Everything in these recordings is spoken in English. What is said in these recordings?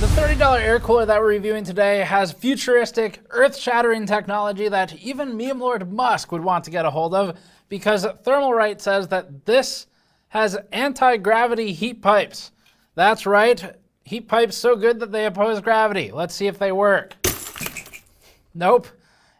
The $30 air cooler that we're reviewing today has futuristic, earth-shattering technology that even meme lord Musk would want to get a hold of, because Thermalright says that this has anti-gravity heat pipes. That's right, heat pipes so good that they oppose gravity. Let's see if they work. Nope.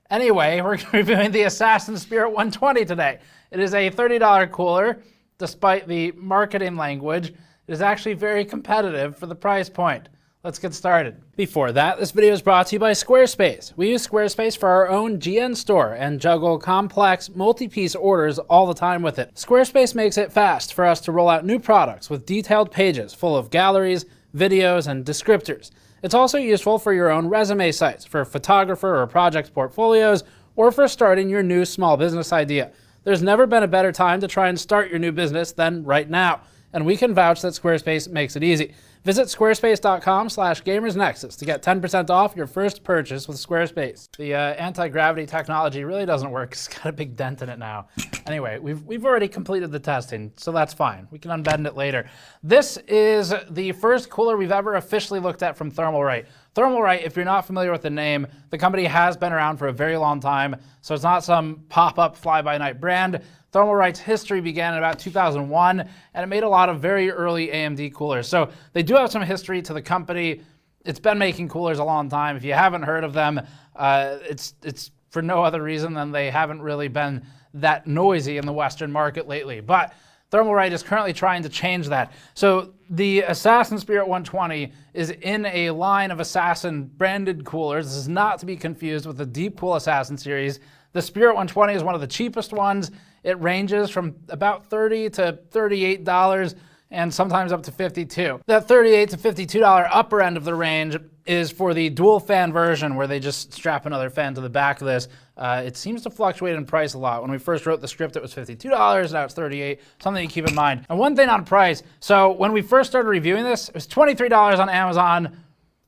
Anyway, we're reviewing the Assassin Spirit 120 today. It is a $30 cooler. Despite the marketing language, it is actually very competitive for the price point. Let's get started. Before that, this video is brought to you by Squarespace. We use Squarespace for our own GN store and juggle complex, multi-piece orders all the time with it. Squarespace makes it fast for us to roll out new products with detailed pages full of galleries, videos, and descriptors. It's also useful for your own resume sites, for photographer or project portfolios, or for starting your new small business idea. There's never been a better time to try and start your new business than right now, and we can vouch that Squarespace makes it easy. Visit squarespace.com/gamersnexus to get 10% off your first purchase with Squarespace. The anti-gravity technology really doesn't work. It's got a big dent in it now. Anyway, we've already completed the testing, so that's fine. We can unbend it later. This is the first cooler we've ever officially looked at from Thermalright. Thermalright, if you're not familiar with the name, the company has been around for a very long time, so it's not some pop-up fly-by-night brand. Thermalright's history began in about 2001, and it made a lot of very early AMD coolers. So they do have some history to the company. It's been making coolers a long time. If you haven't heard of them, it's for no other reason than they haven't really been that noisy in the Western market lately. But Thermalright is currently trying to change that. So the Assassin Spirit 120 is in a line of Assassin branded coolers. This is not to be confused with the Deep Cool Assassin series. The Spirit 120 is one of the cheapest ones. It ranges from about $30 to $38 and sometimes up to $52. That $38 to $52 upper end of the range is for the dual fan version, where they just strap another fan to the back of this. It seems to fluctuate in price a lot. When we first wrote the script, it was $52, now it's $38, something to keep in mind. And one thing on price, so when we first started reviewing this, it was $23 on Amazon.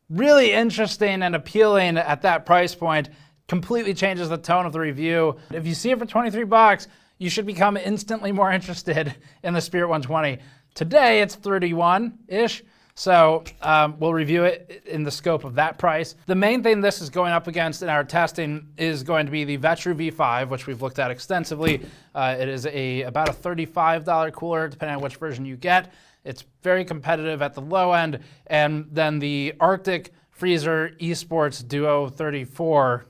Really interesting and appealing at that price point. Completely changes the tone of the review. If you see it for 23 bucks, you should become instantly more interested in the Spirit 120. Today, it's 31-ish, so we'll review it in the scope of that price. The main thing this is going up against in our testing is going to be the Vetroo V5, which we've looked at extensively. It is about a $35 cooler, depending on which version you get. It's very competitive at the low end, and then the Arctic Freezer Esports Duo 34,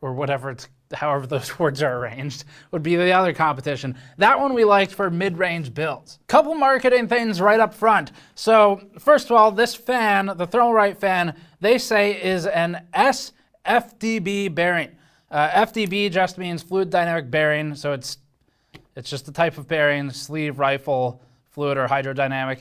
or whatever it's, however those words are arranged, would be the other competition. That one we liked for mid-range builds. Couple marketing things right up front. So first of all, this fan, the Thermalright fan, they say is an SFDB bearing. FDB just means fluid dynamic bearing, so it's just a type of bearing, sleeve, rifle, fluid, or hydrodynamic.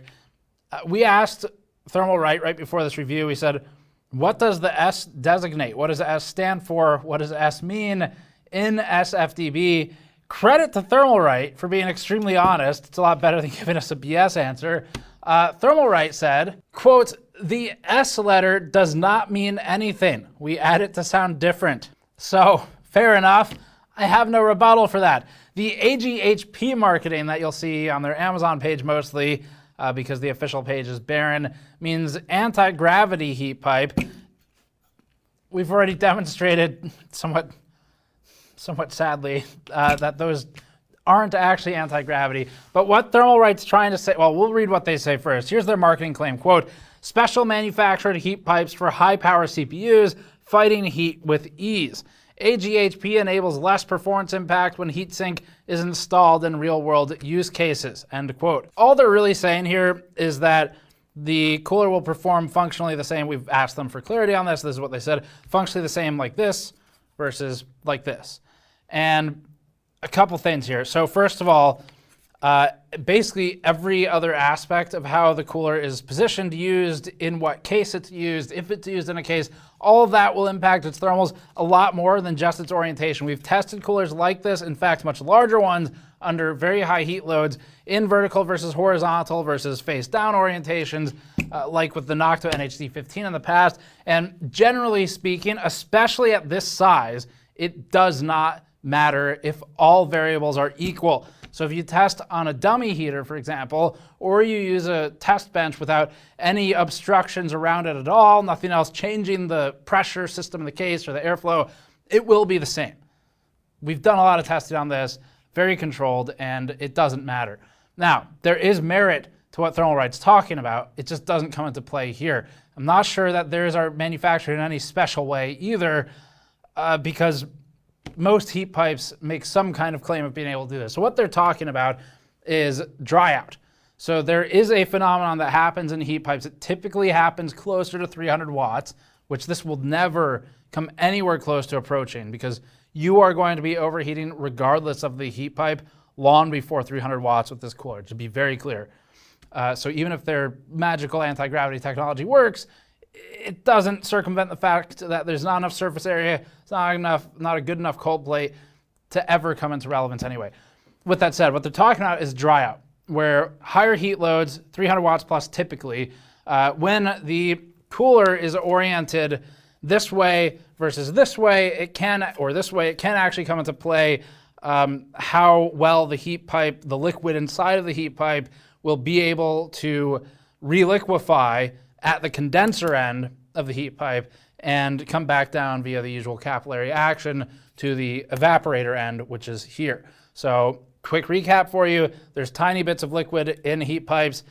We asked Thermalright right before this review, we said, what does the S designate? What does S stand for? What does S mean in SFDB? Credit to Thermalright for being extremely honest. It's a lot better than giving us a BS answer. Thermalright said, quote, "The S letter does not mean anything. We add it to sound different." So, fair enough. I have no rebuttal for that. The AGHP marketing that you'll see on their Amazon page mostly, because the official page is barren, means anti-gravity heat pipe. We've already demonstrated, somewhat sadly, that those aren't actually anti-gravity. But what Thermalright's trying to say, well, we'll read what they say first. Here's their marketing claim, quote, "Special manufactured heat pipes for high-power CPUs, fighting heat with ease. AGHP enables less performance impact when heatsink is installed in real-world use cases," end quote. All they're really saying here is that the cooler will perform functionally the same. We've asked them for clarity on this. This is what they said. Functionally the same like this versus like this. And a couple things here. So first of all, basically every other aspect of how the cooler is positioned, used, in what case it's used, if it's used in a case, all of that will impact its thermals a lot more than just its orientation. We've tested coolers like this, in fact, much larger ones under very high heat loads in vertical versus horizontal versus face down orientations, like with the Noctua NHC15 in the past. And generally speaking, especially at this size, it does not matter if all variables are equal. So if you test on a dummy heater, for example, or you use a test bench without any obstructions around it at all, nothing else changing the pressure system in the case or the airflow, it will be the same. We've done a lot of testing on this, very controlled, and it doesn't matter. Now, there is merit to what Thermalright's talking about. It just doesn't come into play here. I'm not sure that theirs are manufactured in any special way either, because most heat pipes make some kind of claim of being able to do this. So what they're talking about is dry out. So there is a phenomenon that happens in heat pipes. It typically happens closer to 300 watts, which this will never come anywhere close to approaching, because you are going to be overheating regardless of the heat pipe long before 300 watts with this cooler, to be very clear. So even if their magical anti-gravity technology works, it doesn't circumvent the fact that there's not enough surface area, it's not a good enough cold plate to ever come into relevance anyway. With that said, what they're talking about is dry out, where higher heat loads, 300 watts plus typically, when the cooler is oriented this way versus this way, it can actually come into play how well the heat pipe, the liquid inside of the heat pipe, will be able to reliquefy at the condenser end of the heat pipe and come back down via the usual capillary action to the evaporator end, which is here. So quick recap for you, there's tiny bits of liquid in heat pipes.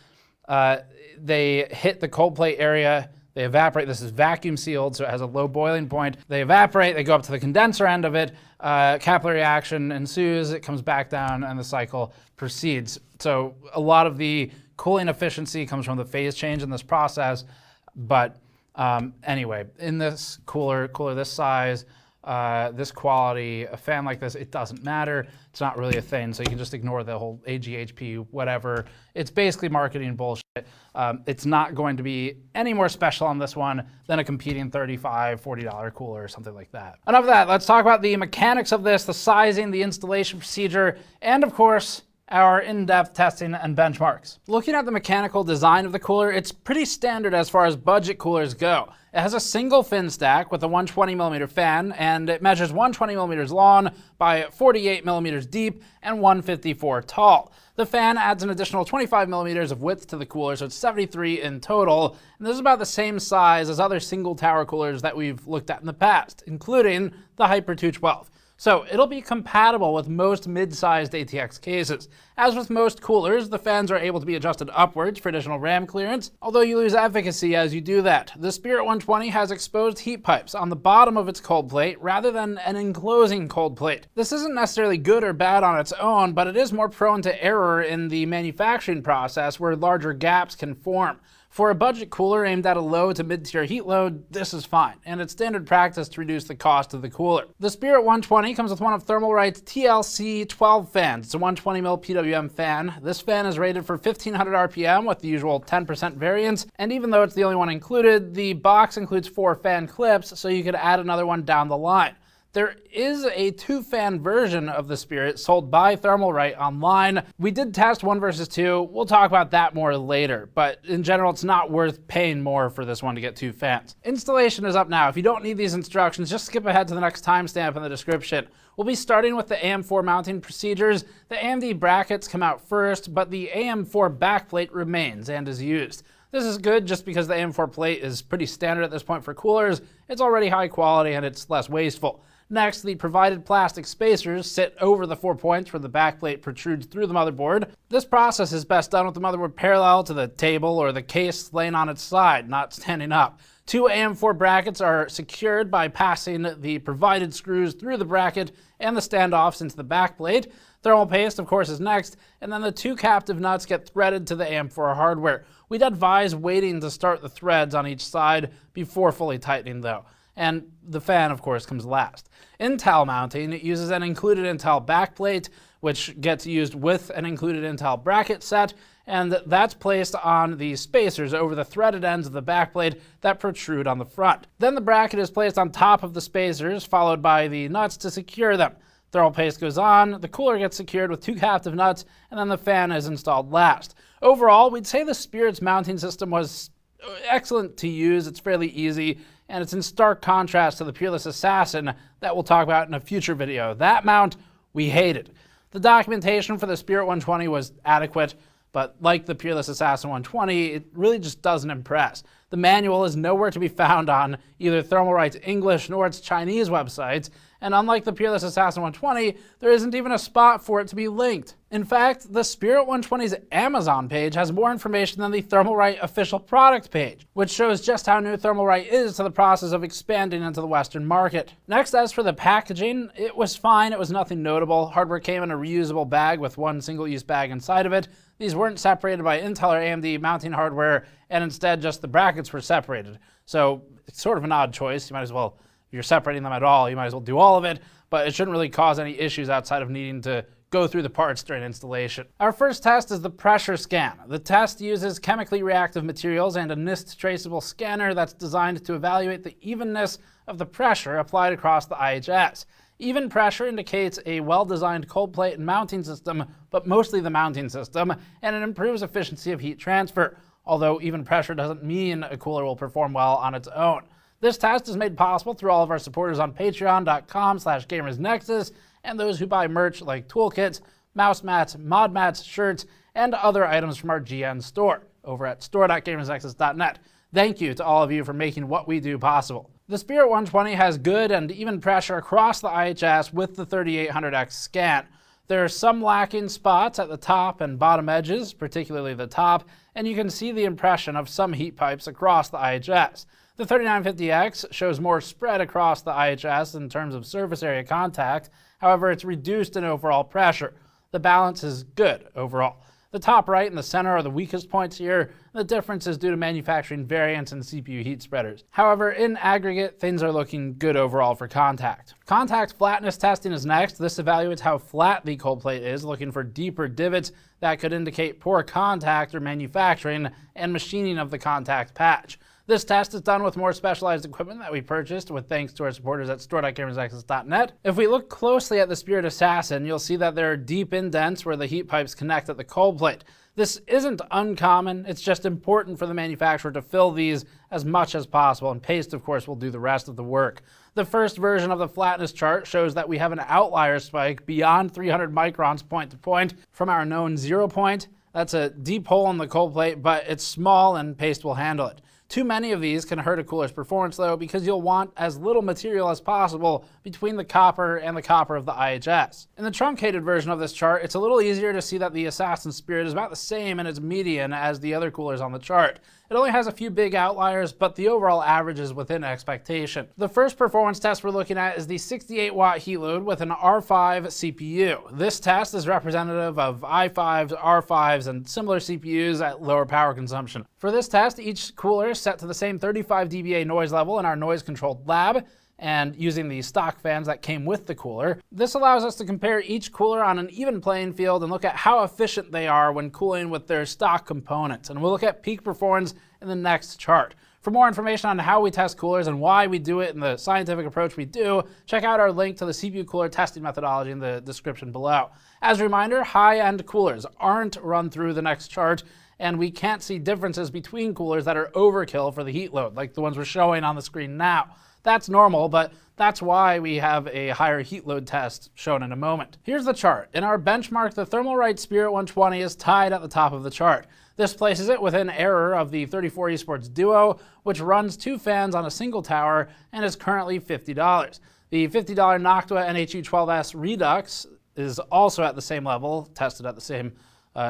They hit the cold plate area, they evaporate. This is vacuum sealed, so it has a low boiling point. They evaporate, they go up to the condenser end of it, capillary action ensues, it comes back down, and the cycle proceeds. So a lot of the cooling efficiency comes from the phase change in this process, but anyway, in this cooler this size, this quality, a fan like this, it doesn't matter. It's not really a thing, so you can just ignore the whole AGHP, whatever. It's basically marketing bullshit. It's not going to be any more special on this one than a competing $35, $40 cooler or something like that. Enough of that, let's talk about the mechanics of this, the sizing, the installation procedure, and of course, our in-depth testing and benchmarks. Looking at the mechanical design of the cooler, it's pretty standard as far as budget coolers go. It has a single fin stack with a 120mm fan, and it measures 120mm long by 48mm deep and 154 tall. The fan adds an additional 25mm of width to the cooler, so it's 73 in total, and this is about the same size as other single tower coolers that we've looked at in the past, including the Hyper 212. So it'll be compatible with most mid-sized ATX cases. As with most coolers, the fans are able to be adjusted upwards for additional RAM clearance, although you lose efficacy as you do that. The Spirit 120 has exposed heat pipes on the bottom of its cold plate rather than an enclosing cold plate. This isn't necessarily good or bad on its own, but it is more prone to error in the manufacturing process where larger gaps can form. For a budget cooler aimed at a low to mid-tier heat load, this is fine, and it's standard practice to reduce the cost of the cooler. The Spirit 120 comes with one of Thermalright's TLC 12 fans. It's a 120mm PWM fan. This fan is rated for 1500 RPM with the usual 10% variance, and even though it's the only one included, the box includes 4 fan clips, so you could add another one down the line. There is a 2-fan version of the Spirit sold by Thermalright online. We did test 1 versus 2. We'll talk about that more later, but in general, it's not worth paying more for this one to get 2 fans. Installation is up now. If you don't need these instructions, just skip ahead to the next timestamp in the description. We'll be starting with the AM4 mounting procedures. The AMD brackets come out first, but the AM4 backplate remains and is used. This is good just because the AM4 plate is pretty standard at this point for coolers. It's already high quality and it's less wasteful. Next, the provided plastic spacers sit over the 4 points where the backplate protrudes through the motherboard. This process is best done with the motherboard parallel to the table or the case laying on its side, not standing up. 2 AM4 brackets are secured by passing the provided screws through the bracket and the standoffs into the backplate. Thermal paste, of course, is next, and then the 2 captive nuts get threaded to the AM4 hardware. We'd advise waiting to start the threads on each side before fully tightening though. And the fan, of course, comes last. Intel mounting uses an included Intel backplate, which gets used with an included Intel bracket set, and that's placed on the spacers over the threaded ends of the backplate that protrude on the front. Then the bracket is placed on top of the spacers, followed by the nuts to secure them. Thermal paste goes on, the cooler gets secured with 2 captive nuts, and then the fan is installed last. Overall, we'd say the Spirit's mounting system was excellent to use, it's fairly easy, and it's in stark contrast to the Peerless Assassin that we'll talk about in a future video. That mount, we hated. The documentation for the Spirit 120 was adequate, but like the Peerless Assassin 120, it really just doesn't impress. The manual is nowhere to be found on either Thermalright's English nor its Chinese websites, and unlike the Peerless Assassin 120, there isn't even a spot for it to be linked. In fact, the Spirit 120's Amazon page has more information than the Thermalright official product page, which shows just how new Thermalright is to the process of expanding into the Western market. Next, as for the packaging, it was fine, it was nothing notable. Hardware came in a reusable bag with one single-use bag inside of it. These weren't separated by Intel or AMD mounting hardware, and instead just the brackets were separated. So it's sort of an odd choice. You might as well, if you're separating them at all, you might as well do all of it, but it shouldn't really cause any issues outside of needing to go through the parts during installation. Our first test is the pressure scan. The test uses chemically reactive materials and a NIST traceable scanner that's designed to evaluate the evenness of the pressure applied across the IHS. Even pressure indicates a well-designed cold plate and mounting system, but mostly the mounting system, and it improves efficiency of heat transfer, although even pressure doesn't mean a cooler will perform well on its own. This test is made possible through all of our supporters on patreon.com/gamersnexus, and those who buy merch like toolkits, mouse mats, mod mats, shirts, and other items from our GN store over at store.gamersnexus.net. Thank you to all of you for making what we do possible. The Spirit 120 has good and even pressure across the IHS with the 3800X scan. There are some lacking spots at the top and bottom edges, particularly the top, and you can see the impression of some heat pipes across the IHS. The 3950X shows more spread across the IHS in terms of surface area contact, however it's reduced in overall pressure. The balance is good overall. The top right and the center are the weakest points here. The difference is due to manufacturing variants and CPU heat spreaders. However, in aggregate, things are looking good overall for contact. Contact flatness testing is next. This evaluates how flat the cold plate is, looking for deeper divots that could indicate poor contact or manufacturing and machining of the contact patch. This test is done with more specialized equipment that we purchased with thanks to our supporters at store.gamersnexus.net. If we look closely at the Spirit Assassin, you'll see that there are deep indents where the heat pipes connect at the cold plate. This isn't uncommon, it's just important for the manufacturer to fill these as much as possible, and paste, of course, will do the rest of the work. The first version of the flatness chart shows that we have an outlier spike beyond 300 microns point to point from our known 0 point. That's a deep hole in the cold plate, but it's small and paste will handle it. Too many of these can hurt a cooler's performance though, because you'll want as little material as possible between the copper and the copper of the IHS. In the truncated version of this chart, it's a little easier to see that the Assassin Spirit is about the same in its median as the other coolers on the chart. It only has a few big outliers, but the overall average is within expectation. The first performance test we're looking at is the 68-watt heat load with an R5 CPU. This test is representative of i5s, R5s, and similar CPUs at lower power consumption. For this test, each cooler is set to the same 35 dBA noise level in our noise-controlled lab, and using the stock fans that came with the cooler. This allows us to compare each cooler on an even playing field and look at how efficient they are when cooling with their stock components. And we'll look at peak performance in the next chart. For more information on how we test coolers and why we do it and the scientific approach we do, check out our link to the CPU cooler testing methodology in the description below. As a reminder, high-end coolers aren't run through the next chart, and we can't see differences between coolers that are overkill for the heat load, like the ones we're showing on the screen now. That's normal, but that's why we have a higher heat load test shown in a moment. Here's the chart. In our benchmark, the Thermalright Spirit 120 is tied at the top of the chart. This places it within error of the 34 Esports Duo, which runs 2 fans on a single tower and is currently $50. The $50 Noctua NHU12S Redux is also at the same level, tested at the same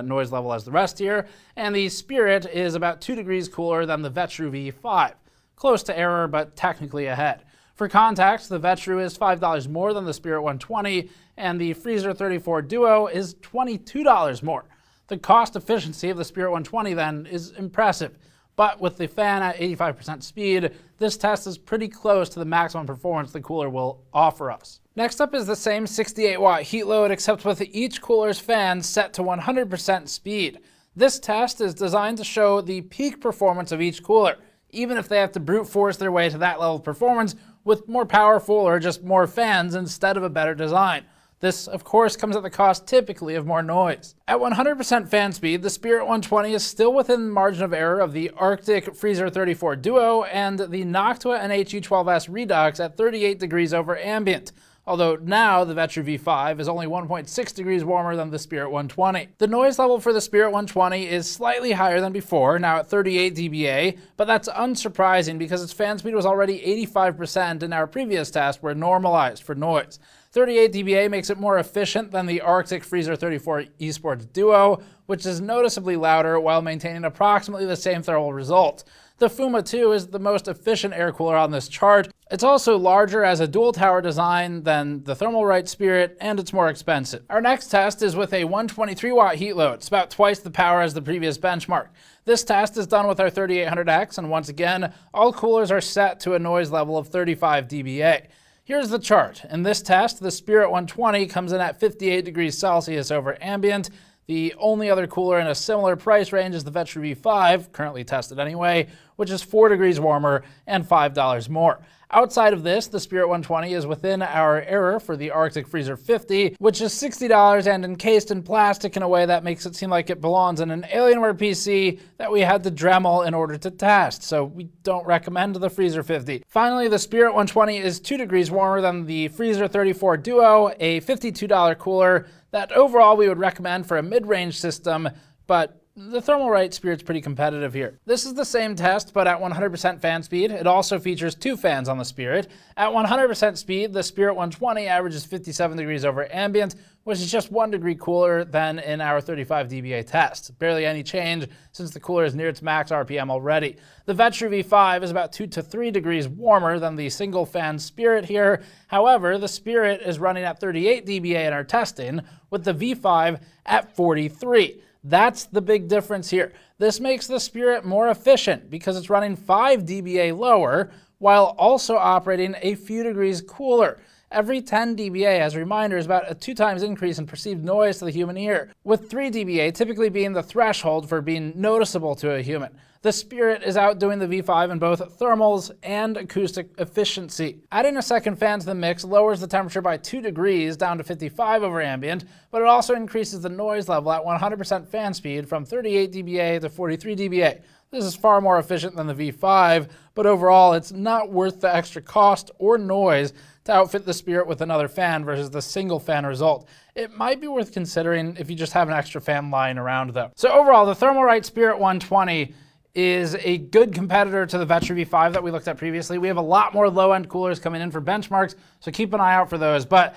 noise level as the rest here, and the Spirit is about 2 degrees cooler than the Vetroo V5. Close to error, but technically ahead. For context, the Vetroo is $5 more than the Spirit 120, and the Freezer 34 Duo is $22 more. The cost efficiency of the Spirit 120 then is impressive, but with the fan at 85% speed, this test is pretty close to the maximum performance the cooler will offer us. Next up is the same 68-watt heat load, except with each cooler's fan set to 100% speed. This test is designed to show the peak performance of each cooler, even if they have to brute force their way to that level of performance with more powerful or just more fans instead of a better design. This, of course, comes at the cost typically of more noise. At 100% fan speed, the Spirit 120 is still within the margin of error of the Arctic Freezer 34 Duo and the Noctua NHU12S Redux at 38 degrees over ambient. although now the Vetroo V5 is only 1.6 degrees warmer than the Spirit 120. The noise level for the Spirit 120 is slightly higher than before, now at 38 dBA, but that's unsurprising because its fan speed was already 85% in our previous test where normalized for noise. 38 dBA makes it more efficient than the Arctic Freezer 34 Esports Duo, which is noticeably louder while maintaining approximately the same thermal result. The Fuma 2 is the most efficient air cooler on this chart. It's also larger as a dual tower design than the Thermalright Spirit, and it's more expensive. Our next test is with a 123 watt heat load. It's about twice the power as the previous benchmark. This test is done with our 3800X, and once again, all coolers are set to a noise level of 35 dBA. Here's the chart. In this test, the Spirit 120 comes in at 58 degrees Celsius over ambient. The only other cooler in a similar price range is the Vetroo V5, currently tested anyway, which is 4 degrees warmer and $5 more. Outside of this, the Spirit 120 is within our error for the Arctic Freezer 50, which is $60 and encased in plastic in a way that makes it seem like it belongs in an Alienware PC that we had to Dremel in order to test, so we don't recommend the Freezer 50. Finally, the Spirit 120 is 2 degrees warmer than the Freezer 34 Duo, a $52 cooler that overall we would recommend for a mid-range system, but the Thermalright Spirit's pretty competitive here. This is the same test, but at 100% fan speed. It also features 2 fans on the Spirit. At 100% speed, the Spirit 120 averages 57 degrees over ambient, which is just 1 degree cooler than in our 35 dBA test. Barely any change since the cooler is near its max RPM already. The Vetroo V5 is about 2 to 3 degrees warmer than the single fan Spirit here. However, the Spirit is running at 38 dBA in our testing, with the V5 at 43. That's the big difference here. This makes the Spirit more efficient because it's running 5 dBA lower while also operating a few degrees cooler. Every 10 dBA, as a reminder, is about a 2 times increase in perceived noise to the human ear, with 3 dBA typically being the threshold for being noticeable to a human. The Spirit is outdoing the V5 in both thermals and acoustic efficiency. Adding a second fan to the mix lowers the temperature by 2 degrees down to 55 over ambient, but it also increases the noise level at 100% fan speed from 38 dBA to 43 dBA. This is far more efficient than the V5, but overall it's not worth the extra cost or noise to outfit the Spirit with another fan versus the single fan result. It might be worth considering if you just have an extra fan lying around though. So overall, the Thermalright Spirit 120 is a good competitor to the Vetroo V5 that we looked at previously. We have a lot more low-end coolers coming in for benchmarks, so keep an eye out for those. But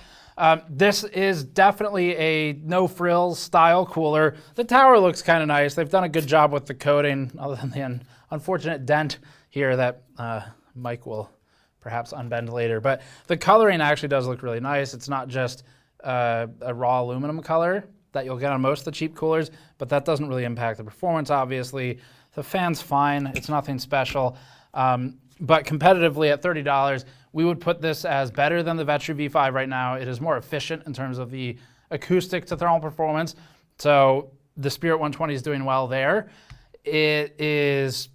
this is definitely a no-frills style cooler. The tower looks kind of nice. They've done a good job with the coating, other than the unfortunate dent here that Mike will perhaps unbend later. But the coloring actually does look really nice. It's not just a raw aluminum color that you'll get on most of the cheap coolers, but that doesn't really impact the performance, obviously. The fan's fine. It's nothing special. But competitively at $30, we would put this as better than the Vetroo V5 right now. It is more efficient in terms of the acoustic to thermal performance. So the Spirit 120 is doing well there. It's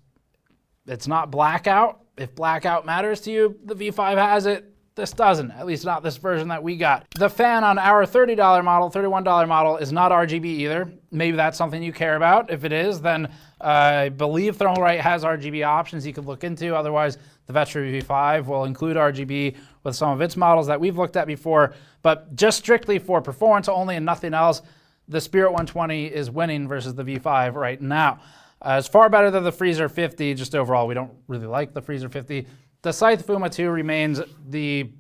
not blackout. If blackout matters to you, the V5 has it. This doesn't, at least not this version that we got. The fan on our $30 model, $31 model is not RGB either. Maybe that's something you care about. If it is, then I believe Thermalright has RGB options you could look into. Otherwise, the Vetroo V5 will include RGB with some of its models that we've looked at before. But just strictly for performance only and nothing else, the Spirit 120 is winning versus the V5 right now. It's far better than the Freezer 50. Just overall, we don't really like the Freezer 50. The Scythe Fuma 2 remains the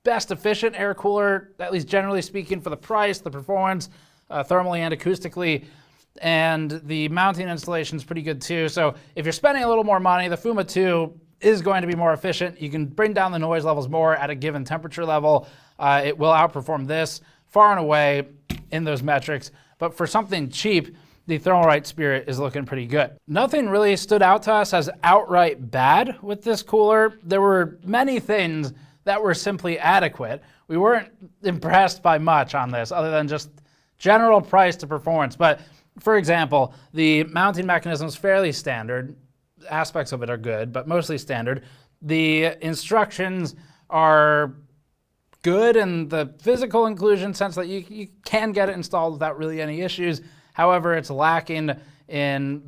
best efficient air cooler, at least generally speaking, for the price, the performance, thermally and acoustically. And the mounting installation is pretty good too. So if you're spending a little more money, the Fuma 2 is going to be more efficient. You can bring down the noise levels more at a given temperature level. It will outperform this far and away in those metrics. But for something cheap, the Thermalright Spirit is looking pretty good. Nothing really stood out to us as outright bad with this cooler. There were many things that were simply adequate. We weren't impressed by much on this other than just general price to performance. But for example, the mounting mechanism is fairly standard. Aspects of it are good, but mostly standard. The instructions are good in the physical inclusion sense that you can get it installed without really any issues. However, it's lacking in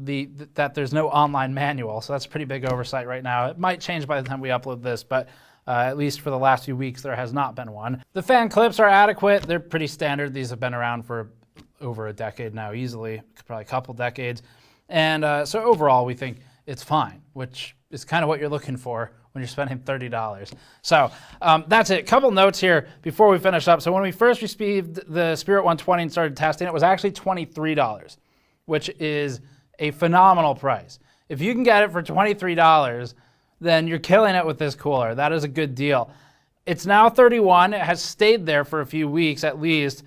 that there's no online manual, so that's a pretty big oversight right now. It might change by the time we upload this, but At least for the last few weeks, there has not been one. The fan clips are adequate. They're pretty standard. These have been around for over a decade now, easily, probably a couple decades. And so overall, we think it's fine, which is kind of what you're looking for when you're spending $30. So that's it. Couple notes here before we finish up. So when we first received the Spirit 120 and started testing, it was actually $23, which is a phenomenal price. If you can get it for $23, then you're killing it with this cooler. That is a good deal. It's now $31. It has stayed there for a few weeks at least.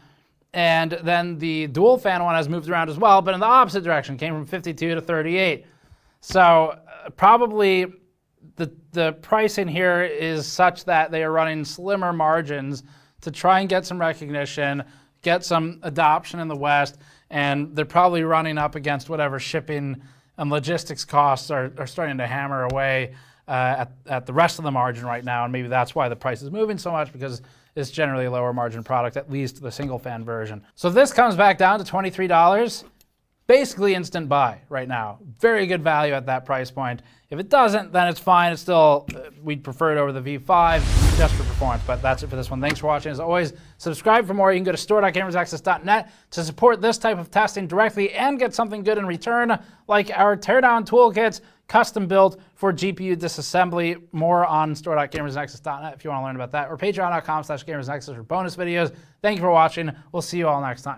And then the dual fan one has moved around as well, but in the opposite direction, came from 52 to 38. So probably the pricing here is such that they are running slimmer margins to try and get some recognition, get some adoption in the West, and they're probably running up against whatever shipping and logistics costs are starting to hammer away at the rest of the margin right now, and maybe that's why the price is moving so much, because it's generally a lower margin product, at least the single fan version. So this comes back down to $23. Basically instant buy right now. Very good value at that price point. If it doesn't, then it's fine. It's still, we'd prefer it over the V5 just for performance, but that's it for this one. Thanks for watching. As always, subscribe for more. You can go to store.gamersaccess.net to support this type of testing directly and get something good in return, like our teardown toolkits, custom built for GPU disassembly. More on store.gamersaccess.net if you want to learn about that, or patreon.com/gamersnexus for bonus videos. Thank you for watching. We'll see you all next time.